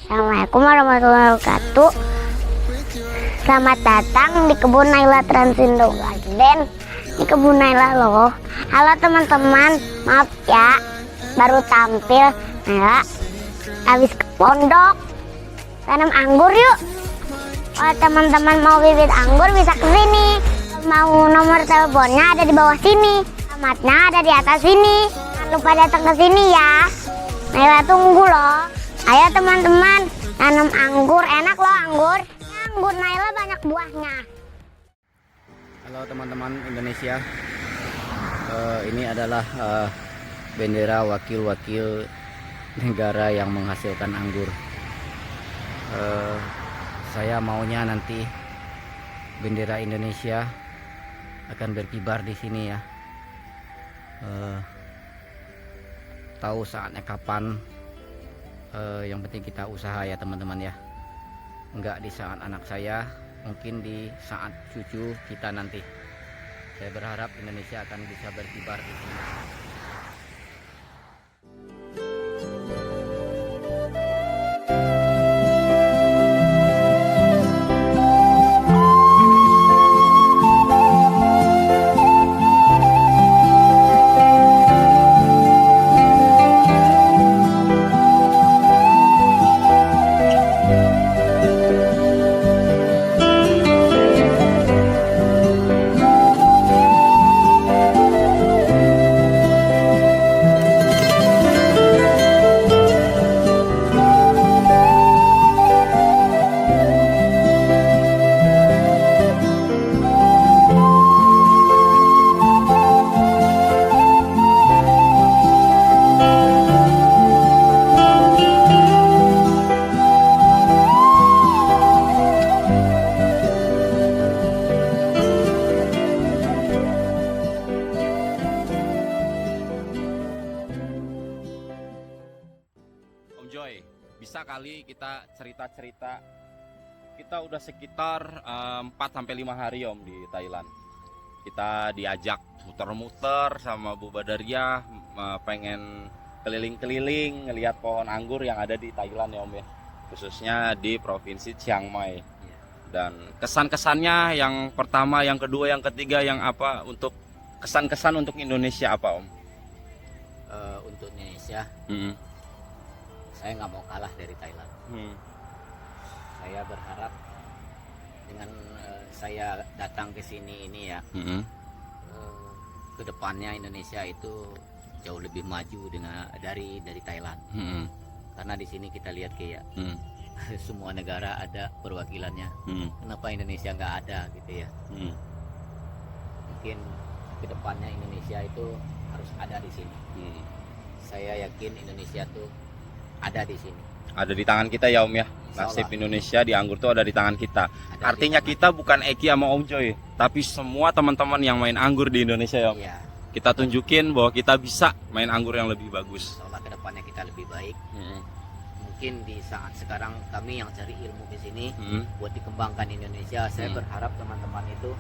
Assalamualaikum warahmatullahi wabarakatuh. Selamat datang di kebun Naila Transindo Garden. Di kebun Naila loh. Halo teman-teman, maaf ya baru tampil. Naila habis ke pondok tanam anggur yuk. Kalau teman-teman mau bibit anggur bisa ke sini. Mau nomor teleponnya ada di bawah sini. Alamatnya ada di atas sini. Jangan lupa datang ke sini ya. Naila tunggu loh. Ayo teman-teman, tanam anggur, enak loh anggur. Anggur Naila banyak buahnya. Halo teman-teman Indonesia, ini adalah bendera wakil-wakil negara yang menghasilkan anggur. Saya maunya nanti bendera Indonesia akan berkibar di sini ya. Tahu saatnya kapan, yang penting kita usaha ya teman-teman ya. Enggak di saat anak saya, mungkin di saat cucu kita nanti. Saya berharap Indonesia akan bisa berkibar di sini. Om Joy, bisa kali kita cerita-cerita. Kita udah sekitar 4-5 hari Om di Thailand. Kita diajak muter-muter sama Bu Badaria, pengen keliling-keliling ngelihat pohon anggur yang ada di Thailand ya Om ya. Khususnya di Provinsi Chiang Mai. Dan kesan-kesannya yang pertama, yang kedua, yang ketiga, yang apa untuk kesan-kesan untuk Indonesia apa Om? Untuk Indonesia, saya nggak mau kalah dari Thailand. Saya berharap dengan saya datang ke sini ini ya, kedepannya Indonesia itu jauh lebih maju dari Thailand. Karena di sini kita lihat kayak semua negara ada perwakilannya. Kenapa Indonesia nggak ada gitu ya? Mungkin kedepannya Indonesia itu harus ada di sini. Saya yakin Indonesia tuh ada di sini. Ada di tangan kita ya Om ya. Nasib Indonesia di anggur tuh ada di tangan kita. Artinya kita bukan Eki sama Om Joy, tapi semua teman-teman yang main anggur di Indonesia ya Om. Iya. Kita tunjukin bahwa kita bisa main anggur yang lebih bagus. Seolah kedepannya kita lebih baik. Mungkin di saat sekarang kami yang cari ilmu di sini buat dikembangkan Indonesia. Saya berharap teman-teman itu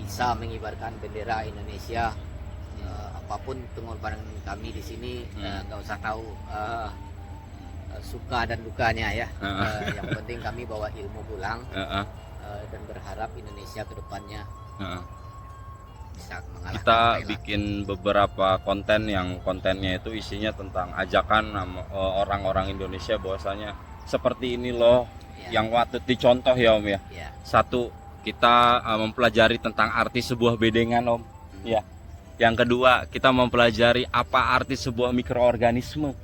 bisa mengibarkan bendera Indonesia. Apapun pengorbanan kami di sini, nggak usah tahu suka dan dukanya ya. Yang penting kami bawa ilmu pulang dan berharap Indonesia kedepannya bisa mengalahkan Kita Thailand. bikin beberapa konten yang kontennya itu isinya tentang ajakan orang-orang Indonesia bahwasanya seperti ini loh yang patut dicontoh ya Om ya. Satu, kita mempelajari tentang arti sebuah bedengan Om. Ya. Yang kedua, kita mempelajari apa arti sebuah mikroorganisme.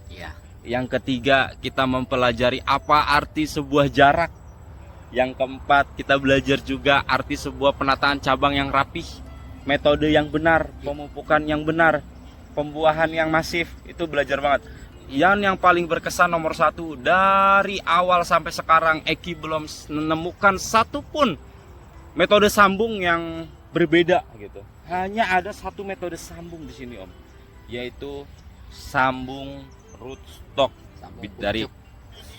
Yang ketiga, kita mempelajari apa arti sebuah jarak. Yang keempat, kita belajar juga arti sebuah penataan cabang yang rapih, metode yang benar, pemupukan yang benar, pembuahan yang masif. Itu belajar banget. Yang paling berkesan nomor satu, dari awal sampai sekarang Eki belum menemukan satupun metode sambung yang berbeda gitu. Hanya ada satu metode sambung di sini Om, yaitu sambung rootstock. Dari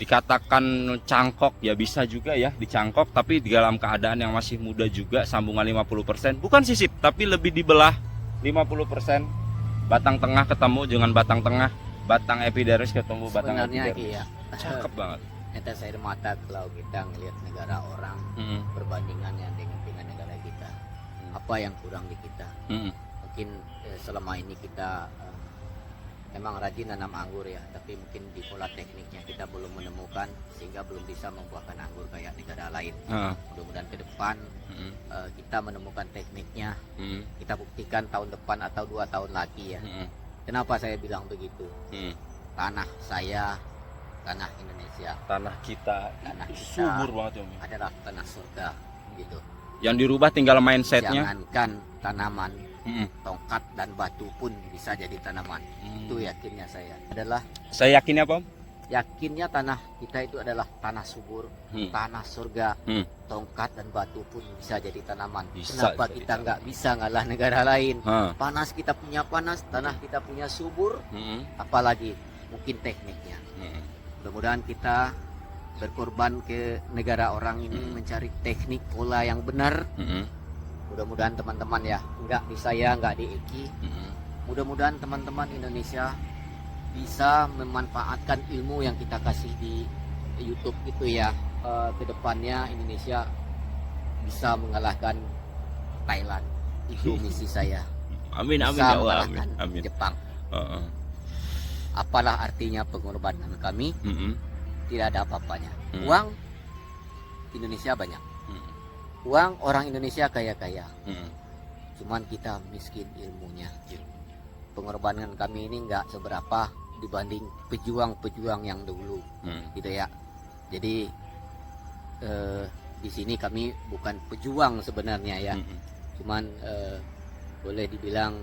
dikatakan cangkok ya bisa juga ya dicangkok, tapi di dalam keadaan yang masih muda juga sambungan 50%, bukan sisip tapi lebih dibelah 50%. Batang tengah ketemu dengan batang tengah, batang epidermis ketemu batang Sebenarnya epidermis. ya. Cakep banget. Kita air mata kalau kita ngelihat negara orang perbandingannya dengan negara kita. Apa yang kurang di kita? Mungkin selama ini kita memang rajin nanam anggur ya, tapi mungkin di pola tekniknya kita belum menemukan sehingga belum bisa membuahkan anggur kayak negara lain. Mudah-mudahan ke depan kita menemukan tekniknya, kita buktikan tahun depan atau 2 tahun lagi ya. Kenapa saya bilang begitu? Tanah saya, tanah Indonesia, tanah kita subur banget ya Om. Adalah tanah surga gitu. Yang dirubah tinggal mindsetnya. Jangankan tanaman, tongkat dan batu pun bisa jadi tanaman. Itu yakinnya saya. Saya yakinnya apa Om? Yakinnya tanah kita itu adalah tanah subur, tanah surga. Tongkat dan batu pun bisa jadi tanaman. Kenapa kita nggak bisa ngalah negara lain? Panas kita punya panas, tanah kita punya subur, apalagi mungkin tekniknya. Mudah-mudahan kita berkorban ke negara orang ini mencari teknik pola yang benar. Mudah-mudahan teman-teman ya, nggak di saya, nggak di Eki. Mudah-mudahan teman-teman Indonesia bisa memanfaatkan ilmu yang kita kasih di YouTube itu ya. Kedepannya Indonesia bisa mengalahkan Thailand. Itu misi saya. Amin, amin, bisa ya Allah, mengalahkan amin. Jepang. Apalah artinya pengorbanan kami? Tidak ada apa-apanya. Uang Indonesia banyak. Uang orang Indonesia kaya-kaya. Cuman kita miskin ilmunya. Pengorbanan kami ini nggak seberapa dibanding pejuang-pejuang yang dulu, gitu ya. Jadi di sini kami bukan pejuang sebenarnya ya. Cuman boleh dibilang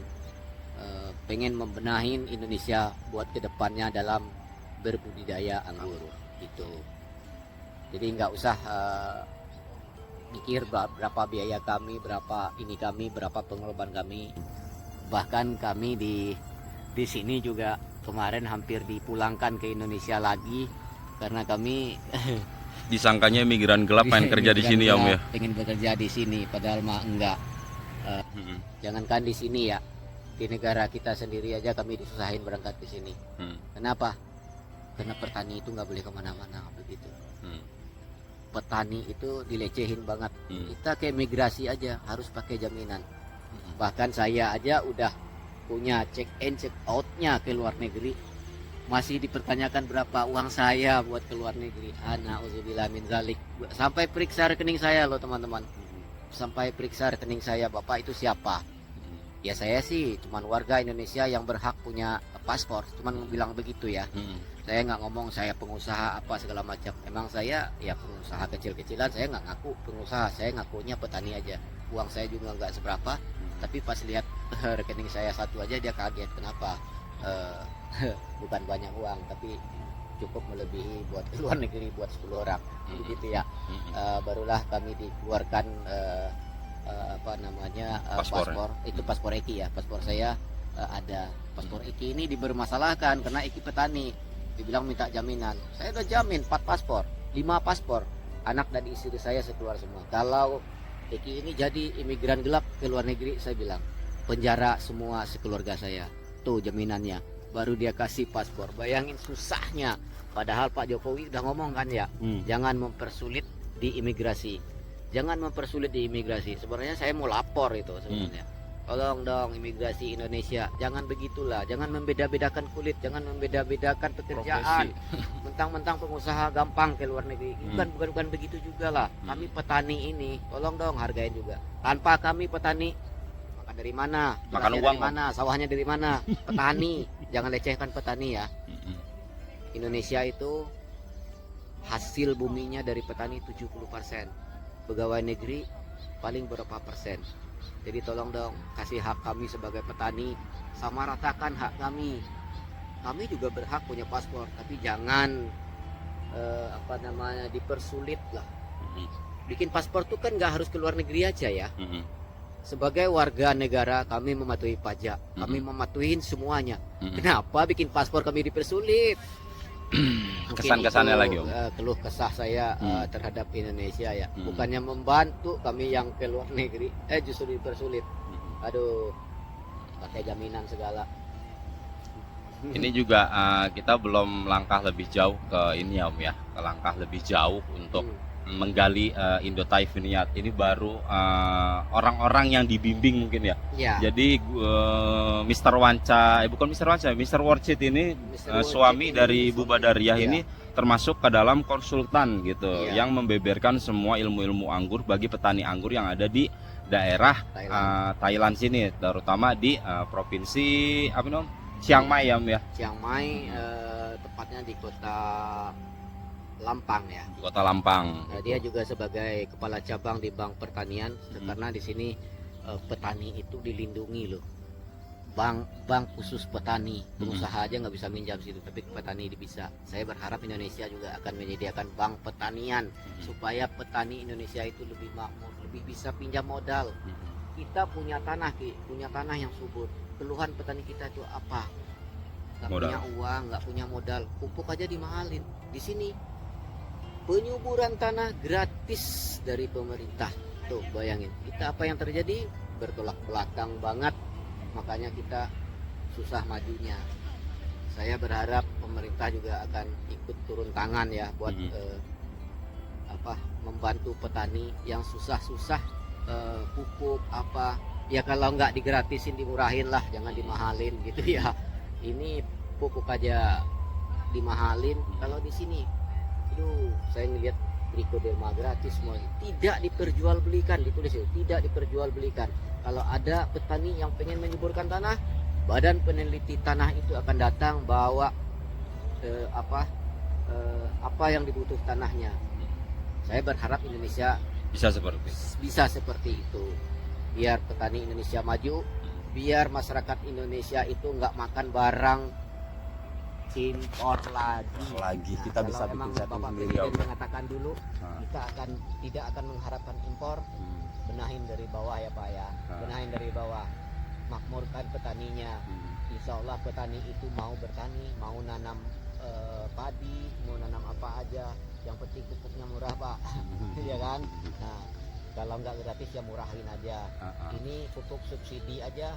pengen membenahin Indonesia buat kedepannya dalam berbudidaya anggur gitu. Jadi nggak usah mikir berapa biaya kami, berapa ini kami, berapa pengorbanan kami. Bahkan kami di sini juga kemarin hampir dipulangkan ke Indonesia lagi karena kami disangkanya migran gelap pengen kerja di sini ya Om ya. Pengen bekerja di sini padahal mah enggak. Jangankan di sini ya, di negara kita sendiri aja kami disusahin berangkat ke sini. Kenapa? Karena petani itu nggak boleh kemana-mana begitu. Petani itu dilecehin banget. Kita kayak migrasi aja harus pakai jaminan. Bahkan saya aja udah punya check in check outnya ke luar negeri, masih dipertanyakan berapa uang saya buat ke luar negeri. Na'udzubillah min zalik. Sampai periksa rekening saya loh teman-teman. Sampai periksa rekening saya, Bapak itu siapa? Ya saya sih cuman warga Indonesia yang berhak punya paspor, cuman bilang begitu ya. Saya nggak ngomong saya pengusaha apa segala macam. Emang saya ya pengusaha kecil-kecilan, saya nggak ngaku pengusaha, saya ngakunya petani aja. Uang saya juga nggak seberapa, tapi pas lihat rekening saya satu aja dia kaget. Kenapa? Bukan banyak uang, tapi cukup melebihi buat ke luar negeri buat 10 orang, begitu ya. Barulah kami dikeluarkan paspor. Itu paspor Eki ya, paspor saya ada. Paspor Eki ini dibermasalahkan karena Eki petani, dibilang minta jaminan. Saya udah jamin 4 paspor, 5 paspor, anak dan istri saya sekeluar semua. Kalau Eki ini jadi imigran gelap ke luar negeri, saya bilang penjara semua sekeluarga saya. Tuh jaminannya, baru dia kasih paspor. Bayangin susahnya, padahal Pak Jokowi udah ngomong kan ya, jangan mempersulit di imigrasi. Jangan mempersulit di imigrasi. Sebenarnya saya mau lapor itu sebenarnya. Tolong dong imigrasi Indonesia, jangan begitulah, jangan membeda-bedakan kulit, jangan membeda-bedakan pekerjaan. Mentang-mentang pengusaha gampang ke luar negeri, bukan begitu juga lah. Kami petani ini, tolong dong hargain juga. Tanpa kami petani, makan dari mana? Makan uang dari mana? Sawahnya dari mana? Petani, jangan lecehkan petani ya. Indonesia itu hasil buminya dari petani 70%. Pegawai negeri paling berapa persen? Jadi tolong dong kasih hak kami sebagai petani, sama ratakan hak kami. Kami juga berhak punya paspor, tapi jangan dipersulit lah. Bikin paspor tuh kan nggak harus ke luar negeri aja ya. Sebagai warga negara kami mematuhi pajak, kami mematuhin semuanya. Kenapa bikin paspor kami dipersulit? Kesan-kesannya lagi Om. Keluh kesah saya terhadap Indonesia ya, bukannya membantu kami yang ke luar negeri, justru dipersulit. Aduh, pakai jaminan segala. Ini juga kita belum langkah lebih jauh ke ini ya Om ya, ke langkah lebih jauh untuk menggali Indo-Thai Vineyard. Ini baru orang-orang yang dibimbing mungkin ya. Ya. Jadi Mr. Wanca, bukan Mr. Wanca, Mr. Warcit ini suami dari Bu Badariah ini termasuk ke dalam konsultan gitu, yang membeberkan semua ilmu-ilmu anggur bagi petani anggur yang ada di daerah Thailand sini, terutama di provinsi apa namanya? Chiang Mai ya Om ya. Chiang Mai, tepatnya di kota Lampang ya. Di Kota Lampang. Dia juga sebagai kepala cabang di Bank Pertanian, karena di sini petani itu dilindungi loh. Bank khusus petani, pengusaha aja nggak bisa minjam situ, tapi petani bisa. Saya berharap Indonesia juga akan menyediakan bank pertanian supaya petani Indonesia itu lebih makmur, lebih bisa pinjam modal. Kita punya tanah, punya tanah yang subur. Keluhan petani kita itu apa? Nggak punya uang, nggak punya modal, pupuk aja dimahalin. Di sini penyuburan tanah gratis dari pemerintah. Tuh bayangin, kita apa yang terjadi? Bertolak belakang banget. Makanya kita susah majunya. Saya berharap pemerintah juga akan ikut turun tangan ya buat membantu petani yang susah-susah pupuk apa. Ya kalau nggak digratisin dimurahin lah, jangan dimahalin gitu ya. Ini pupuk aja dimahalin. Kalau di sini, saya ngelihat trichoderma gratis semua, tidak diperjualbelikan, ditulis itu tidak diperjualbelikan. Kalau ada petani yang pengen menyuburkan tanah, badan peneliti tanah itu akan datang bawa apa yang dibutuh tanahnya. Saya berharap Indonesia bisa seperti itu, biar petani Indonesia maju, biar masyarakat Indonesia itu nggak makan barang impor lagi. Kita bisa bikin setting sendiri. Presiden mengatakan dulu kita tidak akan mengharapkan impor. Benahin dari bawah ya Pak ya, benahin dari bawah, makmurkan petaninya. Insya Allah petani itu mau bertani, mau nanam padi, mau nanam apa aja, yang penting pupuknya murah Pak. Ya kan? Nah, kalau nggak gratis ya murahin aja. Ini pupuk subsidi aja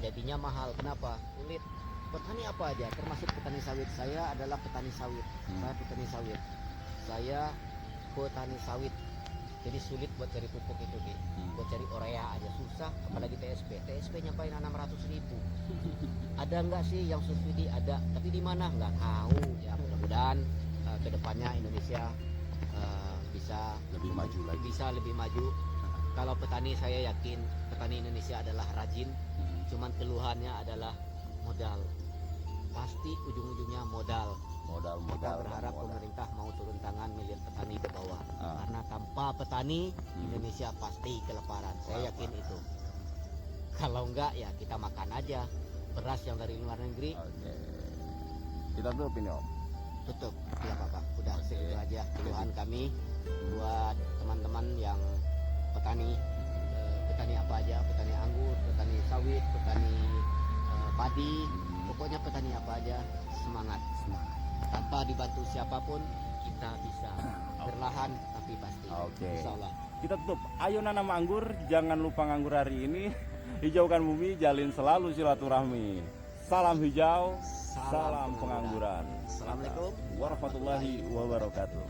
jadinya mahal. Kenapa? Sulit. Petani apa aja, termasuk petani sawit. Saya adalah petani sawit. Saya petani sawit. Jadi sulit buat cari pupuk itu, buat cari urea aja susah, apalagi TSP nyampe 600.000. Ada nggak sih yang subsidi? Ada, tapi di mana nggak tahu. Ya mudah-mudahan kedepannya Indonesia bisa lebih maju. Kalau petani, saya yakin petani Indonesia adalah rajin, cuman keluhannya adalah modal. Pasti ujung-ujungnya modal. Kita berharap pemerintah mau turun tangan melihat petani ke bawah, karena tanpa petani Indonesia pasti kelaparan. Saya yakin itu. Kalau enggak ya kita makan aja beras yang dari luar negeri. Kita tutup ini Om. Tutup, tidak apa-apa. Udah segitu aja keluhan kami buat teman-teman yang petani. Petani apa aja? Petani anggur, petani sawit, petani padi. Pokoknya petani apa aja, semangat. Tanpa dibantu siapapun kita bisa berlahan, tapi pasti. Insya Allah. Kita tutup. Ayo nanam anggur, jangan lupa nganggur hari ini. Hijaukan bumi, jalin selalu silaturahmi. Salam hijau, salam pengangguran. Assalamualaikum warahmatullahi wabarakatuh.